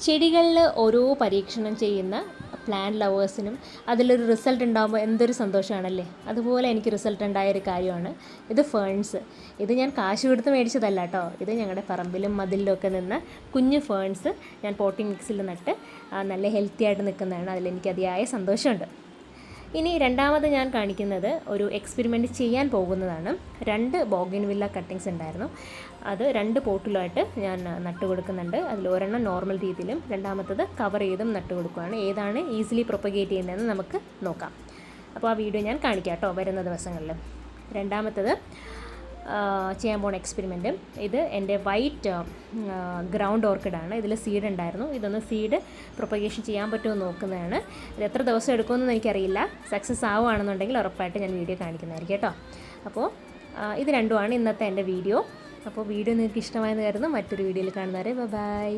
ചെടികളിൽ ഓരോ പരീക്ഷണം ചെയ്യുന്ന പ്ലാന്റ് ലവേഴ്സിനും അതിലൊരു റിസൾട്ട് ഉണ്ടാകുമ്പോൾ എന്തൊരു സന്തോഷമാണല്ലേ. അതുപോലെ എനിക്ക് റിസൾട്ട് ഉണ്ടായൊരു കാര്യമാണ് ഇത് ഫേൺസ്. ഇത് ഞാൻ കാശ് കൊടുത്ത് മേടിച്ചതല്ല കേട്ടോ. ഇത് ഞങ്ങളുടെ പറമ്പിലും മതിലിലും ഒക്കെ നിന്ന് കുഞ്ഞു ഫേൺസ് ഞാൻ പോട്ടിംഗ് മിക്സിൽ നട്ട് നല്ല ഹെൽത്തി ആയിട്ട് നിൽക്കുന്നതാണ്. അതിലെനിക്ക് അതിയായ സന്തോഷമുണ്ട്. ഇനി രണ്ടാമത് ഞാൻ കാണിക്കുന്നത് ഒരു എക്സ്പെരിമെൻറ്റ് ചെയ്യാൻ പോകുന്നതാണ്. 2 ബോഗൻവില്ല കട്ടിങ്സ് ഉണ്ടായിരുന്നു. അത് 2 പോട്ടിലായിട്ട് ഞാൻ നട്ട് കൊടുക്കുന്നുണ്ട്. അതിൽ ഒരെണ്ണം നോർമൽ രീതിയിലും രണ്ടാമത്തത് കവർ ചെയ്തും നട്ട് കൊടുക്കുകയാണ്. ഏതാണ് ഈസിലി പ്രൊപ്പഗേറ്റ് ചെയ്യുന്നതെന്ന് നമുക്ക് നോക്കാം. അപ്പോൾ ആ വീഡിയോ ഞാൻ കാണിക്കാം കേട്ടോ വരുന്ന ദിവസങ്ങളിൽ. രണ്ടാമത്തത് ചെയ്യാൻ പോകുന്ന എക്സ്പെരിമെൻറ്റ് ഇത് എൻ്റെ വൈറ്റ് ഗ്രൗണ്ട് ഓർക്കിഡാണ്. ഇതിൽ സീഡ് ഉണ്ടായിരുന്നു. ഇതൊന്ന് സീഡ് പ്രൊപ്പഗേഷൻ ചെയ്യാൻ പറ്റുമോ നോക്കുന്നതാണ്. ഇത് എത്ര ദിവസം എടുക്കുമെന്ന് എനിക്കറിയില്ല. സക്സസ് ആവുകയാണെന്നുണ്ടെങ്കിൽ ഉറപ്പായിട്ട് ഞാൻ വീഡിയോ കാണിക്കുന്നതായിരിക്കും കേട്ടോ. അപ്പോൾ ഇത് രണ്ടുമാണ് ഇന്നത്തെ എൻ്റെ വീഡിയോ. അപ്പോൾ വീഡിയോ നിങ്ങൾക്ക് ഇഷ്ടമായെന്ന് കരുതുന്നു. മറ്റൊരു വീഡിയോയിൽ കാണുന്നവരെ ബൈ.